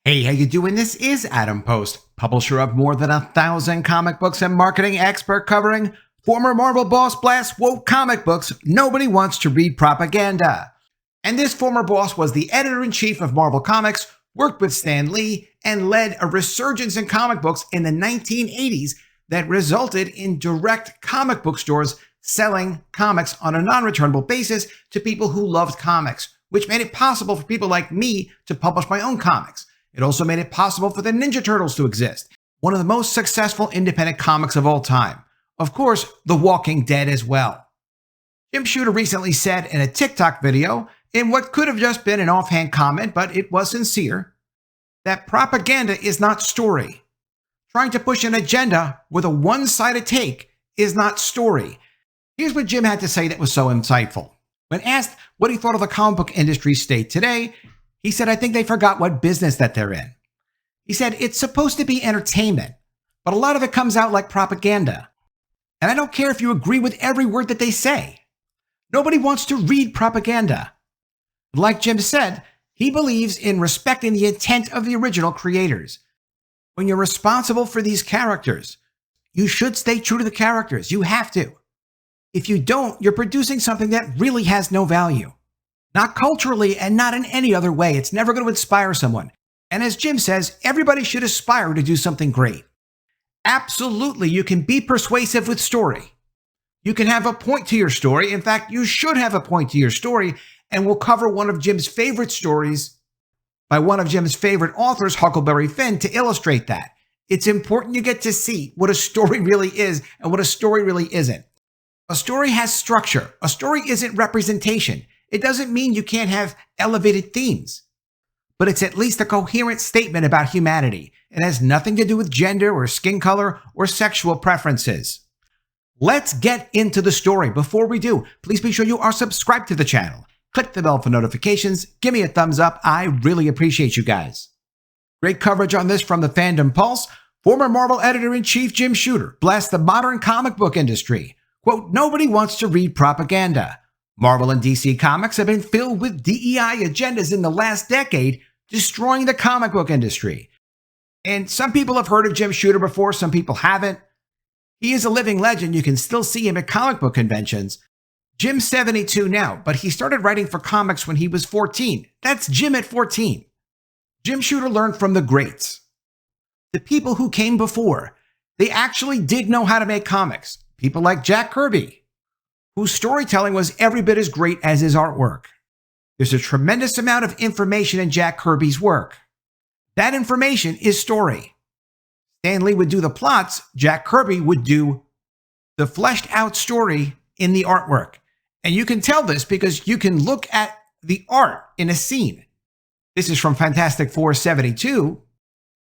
Hey, how you doing? This is Adam Post, publisher of more than 1,000 comic books and marketing expert covering former Marvel boss BLASTS woke comic books nobody wants to read propaganda. And this former boss was the editor-in-chief of Marvel Comics, worked with Stan Lee, and led a resurgence in comic books in the 1980s that resulted in direct comic book stores selling comics on a non-returnable basis to people who loved comics, which made it possible for people like me to publish my own comics. It also made it possible for the Ninja Turtles to exist, one of the most successful independent comics of all time. Of course, The Walking Dead as well. Jim Shooter recently said in a TikTok video, in what could have just been an offhand comment, but it was sincere, that propaganda is not story. Trying to push an agenda with a one-sided take is not story. Here's what Jim had to say that was so insightful. When asked what he thought of the comic book industry state today, he said, I think they forgot what business that they're in. He said, it's supposed to be entertainment, but a lot of it comes out like propaganda. And I don't care if you agree with every word that they say. Nobody wants to read propaganda. Like Jim said, he believes in respecting the intent of the original creators. When you're responsible for these characters, you should stay true to the characters. You have to. If you don't, you're producing something that really has no value. Not culturally and not in any other way. It's never going to inspire someone. And as Jim says, everybody should aspire to do something great. Absolutely, you can be persuasive with story. You can have a point to your story. In fact, you should have a point to your story. And we'll cover one of Jim's favorite stories by one of Jim's favorite authors, Huckleberry Finn, to illustrate that. It's important you get to see what a story really is and what a story really isn't. A story has structure. A story isn't representation. It doesn't mean you can't have elevated themes, but it's at least a coherent statement about humanity. It has nothing to do with gender or skin color or sexual preferences. Let's get into the story. Before we do, please be sure you are subscribed to the channel. Click the bell for notifications. Give me a thumbs up. I really appreciate you guys. Great coverage on this from the Fandom Pulse. Former Marvel editor-in-chief Jim Shooter blasts the modern comic book industry. Quote, nobody wants to read propaganda. Marvel and DC Comics have been filled with DEI agendas in the last decade, destroying the comic book industry. And some people have heard of Jim Shooter before, some people haven't. He is a living legend. You can still see him at comic book conventions. Jim's 72 now, but he started writing for comics when he was 14. That's Jim at 14. Jim Shooter learned from the greats. The people who came before. They actually did know how to make comics. People like Jack Kirby, whose storytelling was every bit as great as his artwork. There's a tremendous amount of information in Jack Kirby's work. That information is story. Stan Lee would do the plots, Jack Kirby would do the fleshed out story in the artwork. And you can tell this because you can look at the art in a scene. This is from Fantastic Four 72.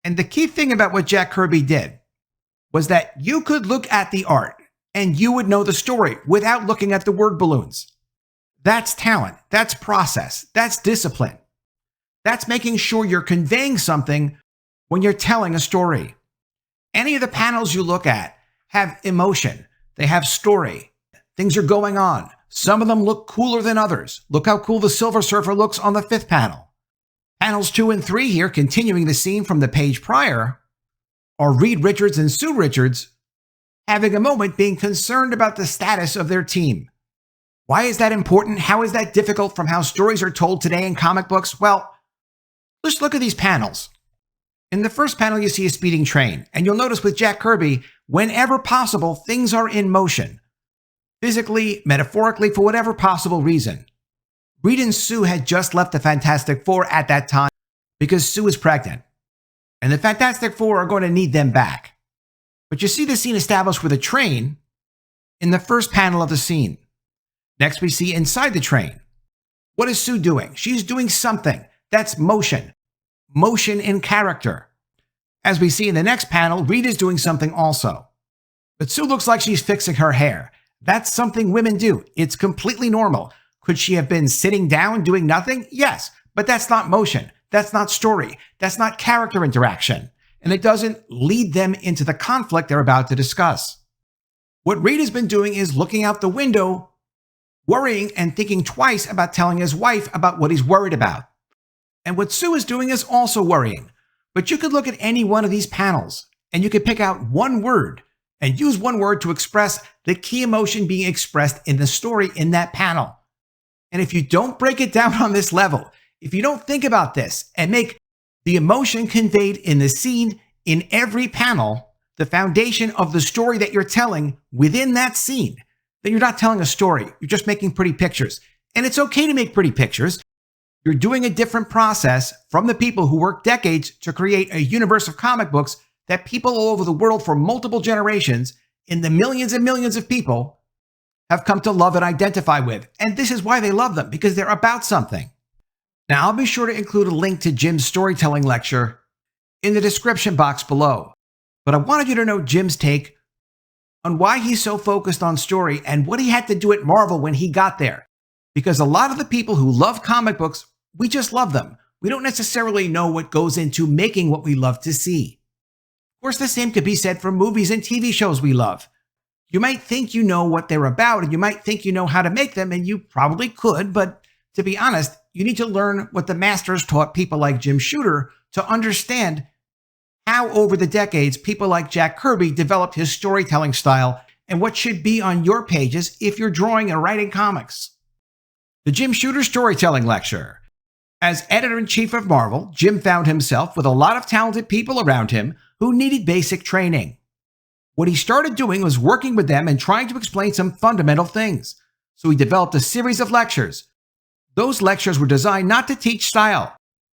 And the key thing about what Jack Kirby did was that you could look at the art and you would know the story without looking at the word balloons. That's talent. That's process. That's discipline. That's making sure you're conveying something when you're telling a story. Any of the panels you look at have emotion. They have story. Things are going on. Some of them look cooler than others. Look how cool the Silver Surfer looks on the 5th panel. Panels 2 and 3 here, continuing the scene from the page prior, are Reed Richards and Sue Richards having a moment being concerned about the status of their team. Why is that important? How is that difficult from how stories are told today in comic books? Well, let's look at these panels. In the first panel, you see a speeding train, and you'll notice with Jack Kirby, whenever possible, things are in motion. Physically, metaphorically, for whatever possible reason. Reed and Sue had just left the Fantastic Four at that time because Sue is pregnant, and the Fantastic Four are going to need them back. But you see the scene established with a train in the first panel of the scene. Next, we see inside the train. What is Sue doing? She's doing something. That's motion. Motion in character. As we see in the next panel, Reed is doing something also. But Sue looks like she's fixing her hair. That's something women do. It's completely normal. Could she have been sitting down doing nothing? Yes, but that's not motion. That's not story. That's not character interaction. And it doesn't lead them into the conflict they're about to discuss. What Reed has been doing is looking out the window, worrying and thinking twice about telling his wife about what he's worried about. And what Sue is doing is also worrying. But you could look at any one of these panels and you could pick out one word and use one word to express the key emotion being expressed in the story in that panel. And if you don't break it down on this level, if you don't think about this and make the emotion conveyed in the scene in every panel the foundation of the story that you're telling within that scene, then you're not telling a story. You're just making pretty pictures. And it's okay to make pretty pictures. You're doing a different process from the people who worked decades to create a universe of comic books that people all over the world for multiple generations, in the millions and millions of people, have come to love and identify with. And this is why they love them, because they're about something. Now, I'll be sure to include a link to Jim's storytelling lecture in the description box below. But I wanted you to know Jim's take on why he's so focused on story and what he had to do at Marvel when he got there. Because a lot of the people who love comic books, we just love them. We don't necessarily know what goes into making what we love to see. Of course, the same could be said for movies and TV shows we love. You might think you know what they're about, and you might think you know how to make them, and you probably could, but to be honest, you need to learn what the masters taught people like Jim Shooter to understand how over the decades people like Jack Kirby developed his storytelling style and what should be on your pages if you're drawing and writing comics. The Jim Shooter Storytelling Lecture. As editor-in-chief of Marvel, Jim found himself with a lot of talented people around him who needed basic training. What he started doing was working with them and trying to explain some fundamental things. So he developed a series of lectures. Those lectures were designed not to teach style,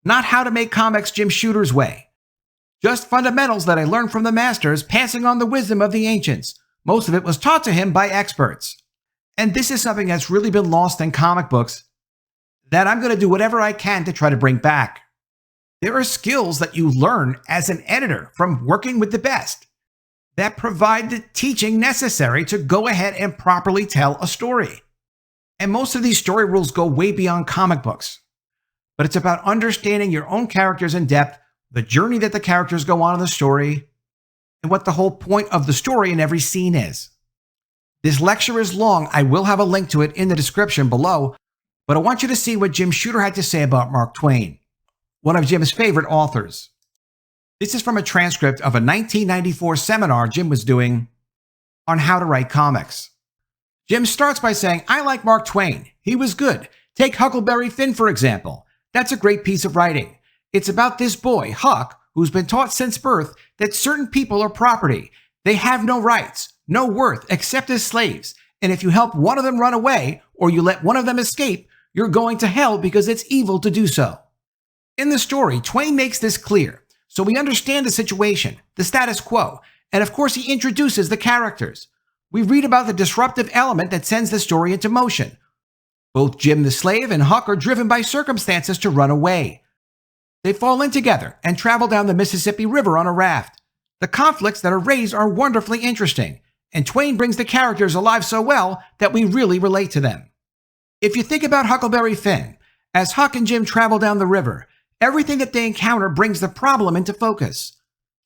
not how to make comics Jim Shooter's way. Just fundamentals that I learned from the masters, passing on the wisdom of the ancients. Most of it was taught to him by experts. And this is something that's really been lost in comic books that I'm going to do whatever I can to try to bring back. There are skills that you learn as an editor from working with the best that provide the teaching necessary to go ahead and properly tell a story. And most of these story rules go way beyond comic books. But it's about understanding your own characters in depth, the journey that the characters go on in the story, and what the whole point of the story in every scene is. This lecture is long. I will have a link to it in the description below, but I want you to see what Jim Shooter had to say about Mark Twain, one of Jim's favorite authors. This is from a transcript of a 1994 seminar Jim was doing on how to write comics. Jim starts by saying, "I like Mark Twain. He was good. Take Huckleberry Finn, for example. That's a great piece of writing. It's about this boy, Huck, who's been taught since birth that certain people are property. They have no rights, no worth, except as slaves. And if you help one of them run away, or you let one of them escape, you're going to hell because it's evil to do so." In the story, Twain makes this clear, so we understand the situation, the status quo, and of course he introduces the characters. We read about the disruptive element that sends the story into motion. Both Jim the slave and Huck are driven by circumstances to run away. They fall in together and travel down the Mississippi River on a raft. The conflicts that are raised are wonderfully interesting, and Twain brings the characters alive so well that we really relate to them. If you think about Huckleberry Finn, as Huck and Jim travel down the river, everything that they encounter brings the problem into focus.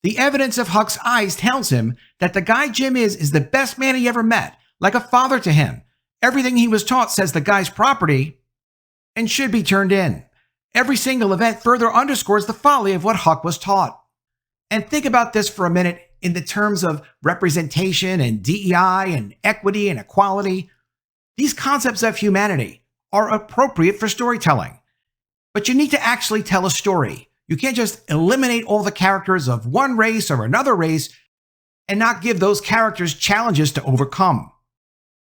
The evidence of Huck's eyes tells him that the guy Jim is the best man he ever met, like a father to him. Everything he was taught says the guy's property and should be turned in. Every single event further underscores the folly of what Huck was taught. And think about this for a minute in the terms of representation and DEI and equity and equality. These concepts of humanity are appropriate for storytelling. But you need to actually tell a story. You can't just eliminate all the characters of one race or another race and not give those characters challenges to overcome,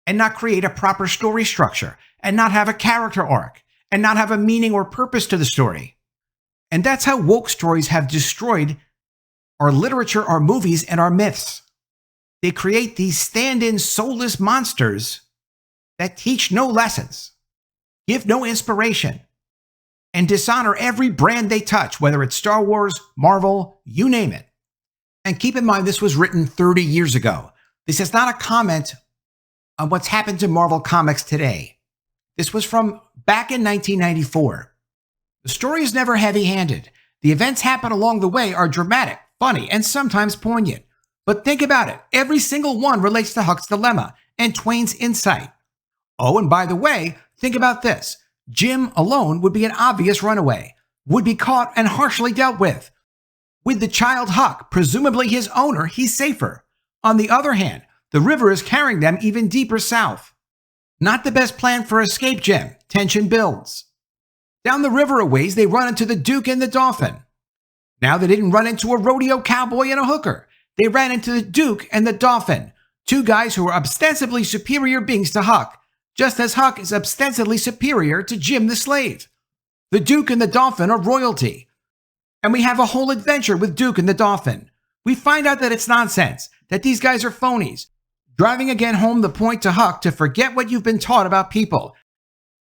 and not create a proper story structure, and not have a character arc, and not have a meaning or purpose to the story. And that's how woke stories have destroyed our literature, our movies, and our myths. They create these stand-in soulless monsters that teach no lessons, give no inspiration, and dishonor every brand they touch, whether it's Star Wars, Marvel, you name it. And keep in mind, this was written 30 years ago. This is not a comment on what's happened to Marvel Comics today. This was from back in 1994. The story is never heavy-handed. The events happen along the way are dramatic, funny, and sometimes poignant. But think about it. Every single one relates to Huck's dilemma and Twain's insight. Oh, and by the way, think about this. Jim alone would be an obvious runaway, would be caught and harshly dealt with. With the child Huck, presumably his owner, he's safer. On the other hand, the river is carrying them even deeper south. Not the best plan for escape, Jim. Tension builds. Down the river a ways, they run into the Duke and the Dolphin. Now they didn't run into a rodeo cowboy and a hooker. They ran into the Duke and the Dolphin, two guys who are ostensibly superior beings to Huck, just as Huck is ostensibly superior to Jim the slave. The Duke and the Dolphin are royalty. And we have a whole adventure with Duke and the Dolphin. We find out that it's nonsense, that these guys are phonies, driving again home the point to Huck to forget what you've been taught about people.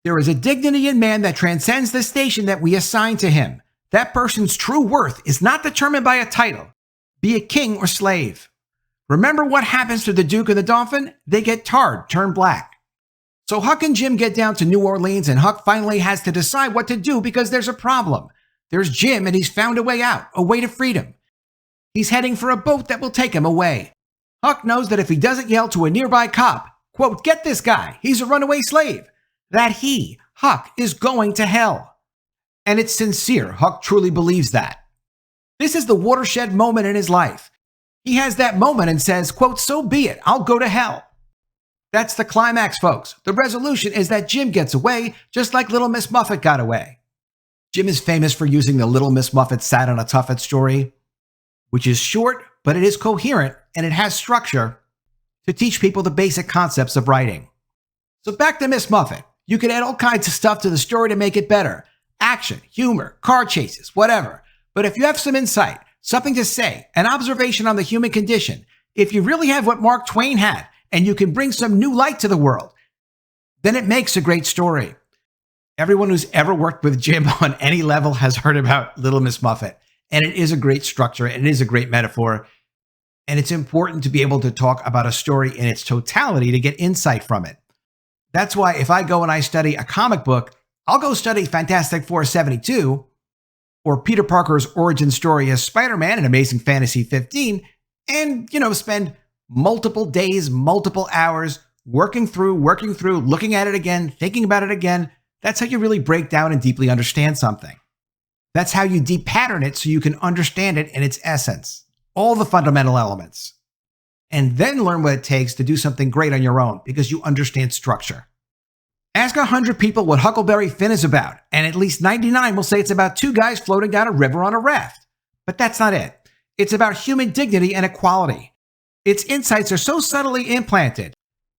There is a dignity in man that transcends the station that we assign to him. That person's true worth is not determined by a title, be it king or slave. Remember what happens to the Duke and the Dolphin? They get tarred, turn black. So Huck and Jim get down to New Orleans, and Huck finally has to decide what to do because there's a problem. There's Jim, and he's found a way out, a way to freedom. He's heading for a boat that will take him away. Huck knows that if he doesn't yell to a nearby cop, quote, "Get this guy, he's a runaway slave," that he, Huck, is going to hell. And it's sincere. Huck truly believes that. This is the watershed moment in his life. He has that moment and says, quote, "So be it, I'll go to hell." That's the climax, folks. The resolution is that Jim gets away, just like Little Miss Muffet got away. Jim is famous for using the Little Miss Muffet sat on a tuffet story, which is short, but it is coherent and it has structure to teach people the basic concepts of writing. So back to Miss Muffet. You can add all kinds of stuff to the story to make it better. Action, humor, car chases, whatever. But if you have some insight, something to say, an observation on the human condition, if you really have what Mark Twain had, and you can bring some new light to the world, then it makes a great story. Everyone who's ever worked with Jim on any level has heard about Little Miss Muffet, and it is a great structure, and it is a great metaphor, and it's important to be able to talk about a story in its totality to get insight from it. That's why if I go and I study a comic book, I'll go study Fantastic Four 72 or Peter Parker's origin story as Spider-Man in Amazing Fantasy 15 and, spend multiple days, multiple hours working through, looking at it again, thinking about it again. That's how you really break down and deeply understand something. That's how you de-pattern it so you can understand it in its essence, all the fundamental elements, and then learn what it takes to do something great on your own because you understand structure. Ask 100 people what Huckleberry Finn is about, and at least 99 will say it's about two guys floating down a river on a raft. But that's not it. It's about human dignity and equality. Its insights are so subtly implanted,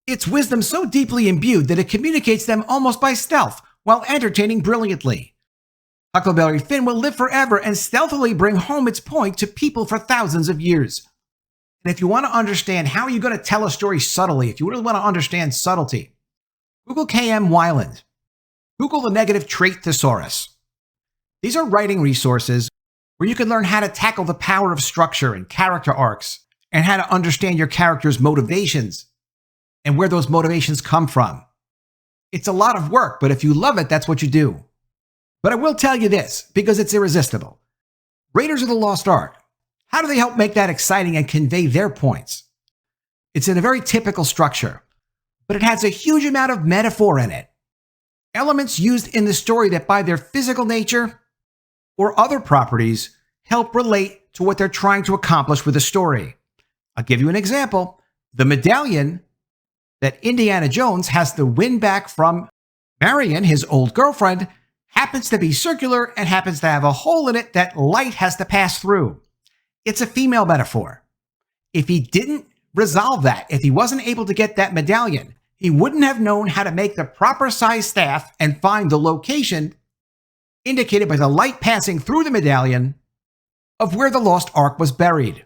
its wisdom so deeply imbued that it communicates them almost by stealth while entertaining brilliantly. Huckleberry Finn will live forever and stealthily bring home its point to people for thousands of years. And if you want to understand how you're going to tell a story subtly, if you really want to understand subtlety, Google K.M. Weiland. Google the negative trait thesaurus. These are writing resources where you can learn how to tackle the power of structure and character arcs and how to understand your character's motivations and where those motivations come from. It's a lot of work, but if you love it, that's what you do. But I will tell you this, because it's irresistible. Raiders of the Lost Ark. How do they help make that exciting and convey their points? It's in a very typical structure, but it has a huge amount of metaphor in it. Elements used in the story that by their physical nature or other properties help relate to what they're trying to accomplish with the story. I'll give you an example. The medallion that Indiana Jones has to win back from Marion, his old girlfriend, happens to be circular and happens to have a hole in it that light has to pass through. It's a female metaphor. If he didn't resolve that, if he wasn't able to get that medallion, he wouldn't have known how to make the proper size staff and find the location indicated by the light passing through the medallion of where the lost ark was buried.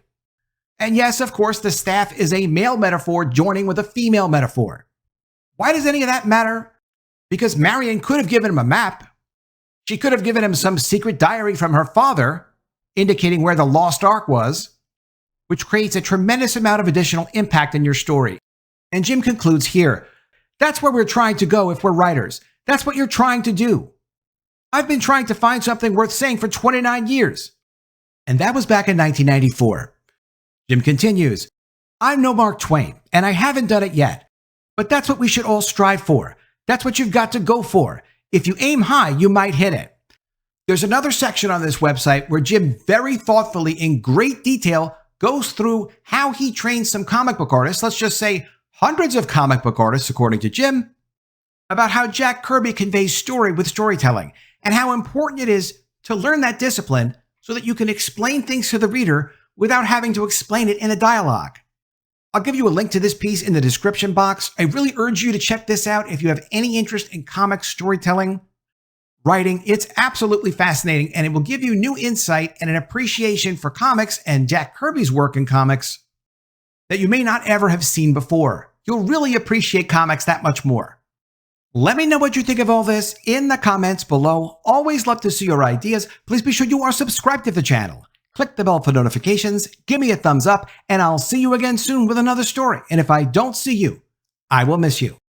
And yes, of course, the staff is a male metaphor joining with a female metaphor. Why does any of that matter? Because Marion could have given him a map. She could have given him some secret diary from her father indicating where the lost ark was, which creates a tremendous amount of additional impact in your story. And Jim concludes here, that's where we're trying to go if we're writers. That's what you're trying to do. I've been trying to find something worth saying for 29 years. And that was back in 1994. Jim continues, I'm no Mark Twain, and I haven't done it yet. But that's what we should all strive for. That's what you've got to go for. If you aim high, you might hit it. There's another section on this website where Jim very thoughtfully, in great detail, goes through how he trains some comic book artists, let's just say hundreds of comic book artists, according to Jim, about how Jack Kirby conveys story with storytelling and how important it is to learn that discipline so that you can explain things to the reader without having to explain it in a dialogue. I'll give you a link to this piece in the description box. I really urge you to check this out if you have any interest in comic storytelling, writing. It's absolutely fascinating, and it will give you new insight and an appreciation for comics and Jack Kirby's work in comics that you may not ever have seen before. You'll really appreciate comics that much more. Let me know what you think of all this in the comments below. Always love to see your ideas. Please be sure you are subscribed to the channel. Click the bell for notifications, give me a thumbs up, and I'll see you again soon with another story. And if I don't see you, I will miss you.